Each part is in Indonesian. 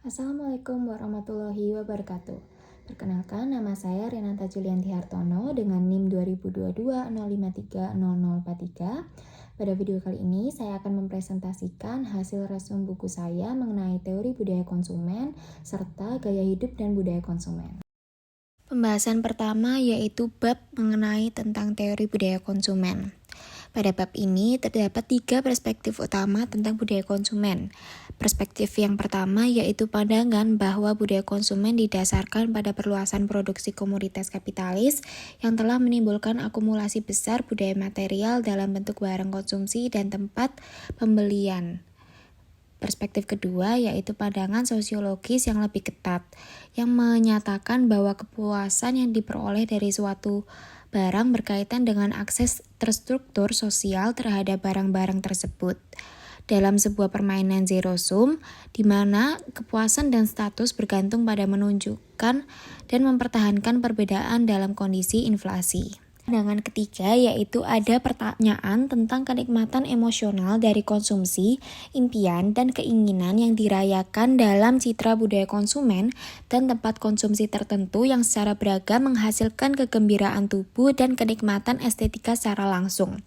Assalamualaikum warahmatullahi wabarakatuh. Perkenalkan, nama saya Renata Julianti Hartono dengan NIM 2022-053-0043. Pada video kali ini, saya akan mempresentasikan hasil resum buku saya mengenai teori budaya konsumen serta gaya hidup dan budaya konsumen. Pembahasan pertama yaitu bab mengenai tentang teori budaya konsumen. Pada bab ini terdapat 3 perspektif utama tentang budaya konsumen. Perspektif yang pertama yaitu pandangan bahwa budaya konsumen didasarkan pada perluasan produksi komoditas kapitalis yang telah menimbulkan akumulasi besar budaya material dalam bentuk barang konsumsi dan tempat pembelian. Perspektif kedua yaitu pandangan sosiologis yang lebih ketat, yang menyatakan bahwa kepuasan yang diperoleh dari suatu barang berkaitan dengan akses terstruktur sosial terhadap barang-barang tersebut. Dalam sebuah permainan zero sum, di mana kepuasan dan status bergantung pada menunjukkan dan mempertahankan perbedaan dalam kondisi inflasi. Pandangan ketiga yaitu ada pertanyaan tentang kenikmatan emosional dari konsumsi, impian, dan keinginan yang dirayakan dalam citra budaya konsumen dan tempat konsumsi tertentu yang secara beragam menghasilkan kegembiraan tubuh dan kenikmatan estetika secara langsung.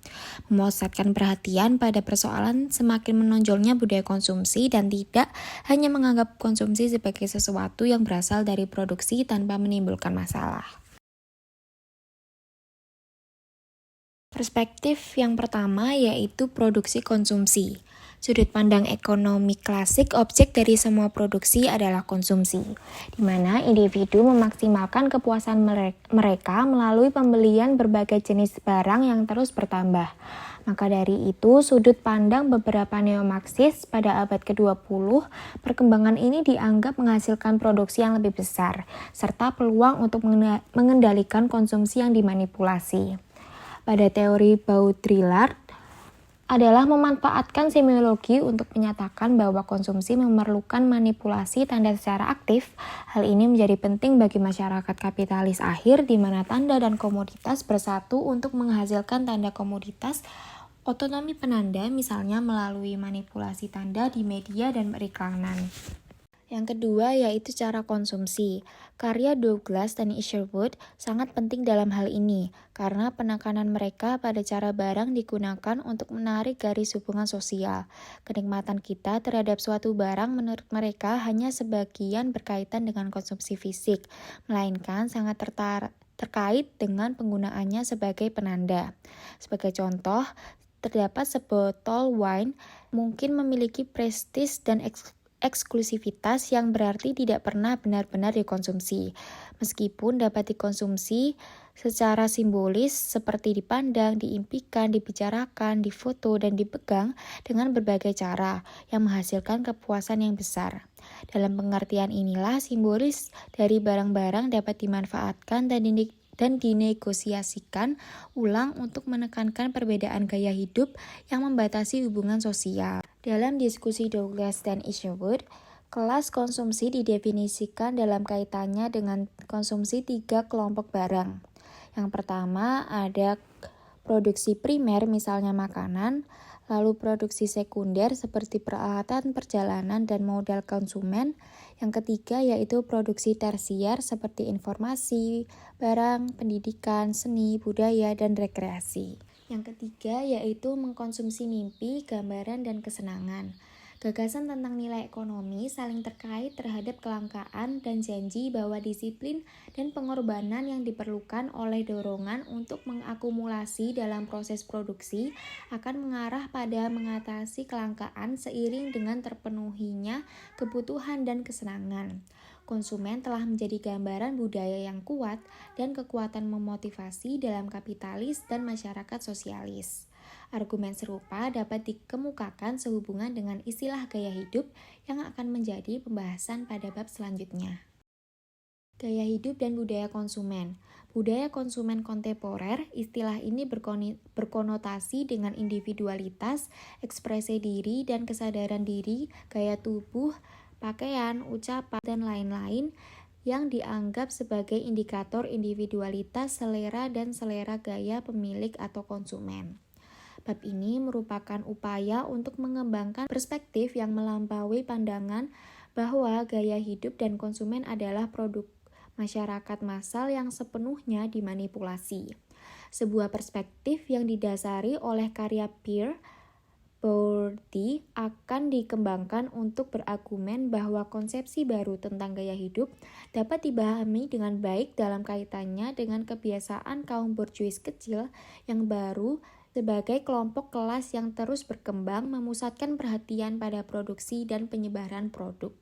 Memusatkan perhatian pada persoalan semakin menonjolnya budaya konsumsi dan tidak hanya menganggap konsumsi sebagai sesuatu yang berasal dari produksi tanpa menimbulkan masalah. Perspektif yang pertama yaitu produksi konsumsi. Sudut pandang ekonomi klasik, objek dari semua produksi adalah konsumsi, di mana individu memaksimalkan kepuasan mereka melalui pembelian berbagai jenis barang yang terus bertambah. Maka dari itu, sudut pandang beberapa neomarxis pada abad ke-20, perkembangan ini dianggap menghasilkan produksi yang lebih besar, serta peluang untuk mengendalikan konsumsi yang dimanipulasi. Pada teori Baudrillard adalah memanfaatkan semiologi untuk menyatakan bahwa konsumsi memerlukan manipulasi tanda secara aktif. Hal ini menjadi penting bagi masyarakat kapitalis akhir di mana tanda dan komoditas bersatu untuk menghasilkan tanda komoditas. Otonomi penanda misalnya melalui manipulasi tanda di media dan periklanan. Yang kedua yaitu cara konsumsi. Karya Douglas dan Isherwood sangat penting dalam hal ini, karena penekanan mereka pada cara barang digunakan untuk menarik garis hubungan sosial. Kenikmatan kita terhadap suatu barang menurut mereka hanya sebagian berkaitan dengan konsumsi fisik, melainkan sangat terkait dengan penggunaannya sebagai penanda. Sebagai contoh, terdapat sebotol wine mungkin memiliki prestis dan eksklusivitas yang berarti tidak pernah benar-benar dikonsumsi, meskipun dapat dikonsumsi secara simbolis seperti dipandang, diimpikan, dibicarakan, difoto, dan dipegang dengan berbagai cara yang menghasilkan kepuasan yang besar. Dalam pengertian inilah simbolis dari barang-barang dapat dimanfaatkan dan dinegosiasikan ulang untuk menekankan perbedaan gaya hidup yang membatasi hubungan sosial. Dalam diskusi Douglas dan Isherwood, kelas konsumsi didefinisikan dalam kaitannya dengan konsumsi 3 kelompok barang. Yang pertama ada produksi primer misalnya makanan, lalu produksi sekunder seperti peralatan perjalanan dan modal konsumen. Yang ketiga yaitu produksi tersier seperti informasi, barang, pendidikan, seni, budaya, dan rekreasi. Yang ketiga yaitu mengkonsumsi mimpi, gambaran, dan kesenangan. Gagasan tentang nilai ekonomi saling terkait terhadap kelangkaan dan janji bahwa disiplin dan pengorbanan yang diperlukan oleh dorongan untuk mengakumulasi dalam proses produksi akan mengarah pada mengatasi kelangkaan seiring dengan terpenuhinya kebutuhan dan kesenangan. Konsumen telah menjadi gambaran budaya yang kuat dan kekuatan memotivasi dalam kapitalis dan masyarakat sosialis. Argumen serupa dapat dikemukakan sehubungan dengan istilah gaya hidup yang akan menjadi pembahasan pada bab selanjutnya. Gaya hidup dan budaya konsumen. Budaya konsumen kontemporer, istilah ini berkonotasi dengan individualitas, ekspresi diri dan kesadaran diri, gaya tubuh, pakaian, ucapan, dan lain-lain yang dianggap sebagai indikator individualitas, selera, dan selera gaya pemilik atau konsumen. Bab ini merupakan upaya untuk mengembangkan perspektif yang melampaui pandangan bahwa gaya hidup dan konsumen adalah produk masyarakat massal yang sepenuhnya dimanipulasi. Sebuah perspektif yang didasari oleh karya Pierre Bourdieu akan dikembangkan untuk berargumen bahwa konsepsi baru tentang gaya hidup dapat dipahami dengan baik dalam kaitannya dengan kebiasaan kaum borjuis kecil yang baru sebagai kelompok kelas yang terus berkembang memusatkan perhatian pada produksi dan penyebaran produk.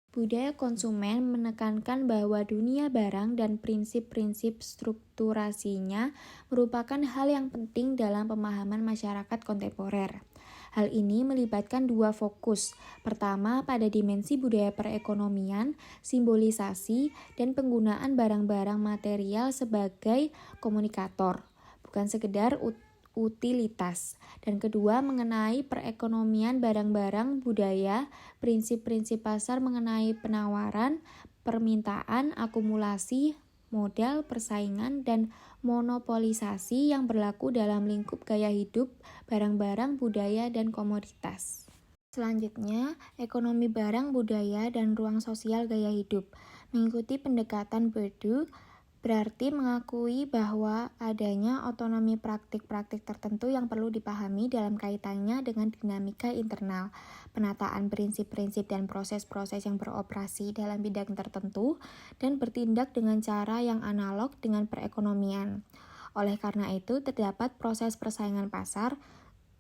Budaya konsumen menekankan bahwa dunia barang dan prinsip-prinsip strukturasinya merupakan hal yang penting dalam pemahaman masyarakat kontemporer. Hal ini melibatkan dua fokus. Pertama, pada dimensi budaya perekonomian, simbolisasi, dan penggunaan barang-barang material sebagai komunikator, bukan sekedar utilitas. Dan kedua, mengenai perekonomian barang-barang budaya, prinsip-prinsip pasar mengenai penawaran, permintaan, akumulasi, modal, persaingan, dan monopolisasi yang berlaku dalam lingkup gaya hidup, barang-barang, budaya, dan komoditas. Selanjutnya, ekonomi barang, budaya, dan ruang sosial gaya hidup. Mengikuti pendekatan Bourdieu, berarti mengakui bahwa adanya otonomi praktik-praktik tertentu yang perlu dipahami dalam kaitannya dengan dinamika internal, penataan prinsip-prinsip dan proses-proses yang beroperasi dalam bidang tertentu, dan bertindak dengan cara yang analog dengan perekonomian. Oleh karena itu, terdapat proses persaingan pasar,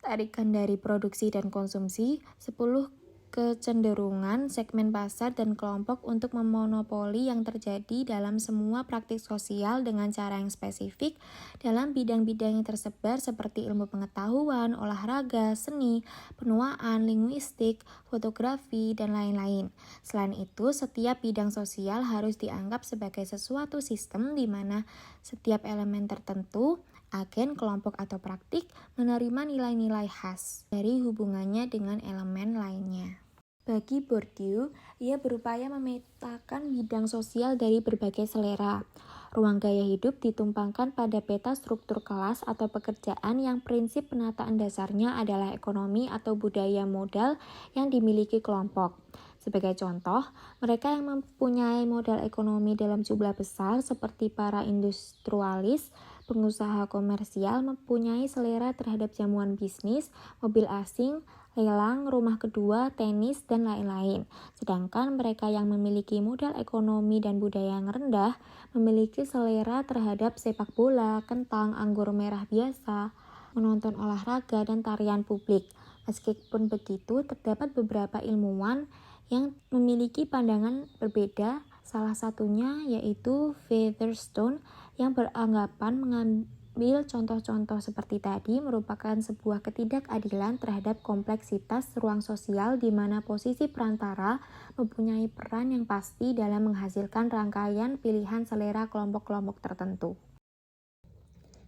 tarikan dari produksi dan konsumsi, 10 kecenderungan segmen pasar dan kelompok untuk memonopoli yang terjadi dalam semua praktik sosial dengan cara yang spesifik dalam bidang-bidang yang tersebar seperti ilmu pengetahuan, olahraga, seni, penuaan, linguistik, fotografi, dan lain-lain. Selain itu, setiap bidang sosial harus dianggap sebagai sesuatu sistem di mana setiap elemen tertentu, agen, kelompok, atau praktik menerima nilai-nilai khas dari hubungannya dengan elemen lainnya. Bagi Bourdieu, ia berupaya memetakan bidang sosial dari berbagai selera. Ruang gaya hidup ditumpangkan pada peta struktur kelas atau pekerjaan yang prinsip penataan dasarnya adalah ekonomi atau budaya modal yang dimiliki kelompok. Sebagai contoh, mereka yang mempunyai modal ekonomi dalam jumlah besar seperti para industrialis, pengusaha komersial mempunyai selera terhadap jamuan bisnis, mobil asing, lelang, rumah kedua, tenis, dan lain-lain. Sedangkan mereka yang memiliki modal ekonomi dan budaya yang rendah memiliki selera terhadap sepak bola, kentang, anggur merah biasa, menonton olahraga, dan tarian publik. Meskipun begitu, terdapat beberapa ilmuwan yang memiliki pandangan berbeda, salah satunya yaitu Featherstone yang beranggapan mengambil contoh-contoh seperti tadi merupakan sebuah ketidakadilan terhadap kompleksitas ruang sosial di mana posisi perantara mempunyai peran yang pasti dalam menghasilkan rangkaian pilihan selera kelompok-kelompok tertentu.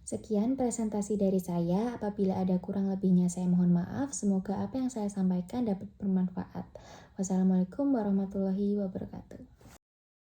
Sekian presentasi dari saya. Apabila ada kurang lebihnya saya mohon maaf. Semoga apa yang saya sampaikan dapat bermanfaat. Wassalamualaikum warahmatullahi wabarakatuh.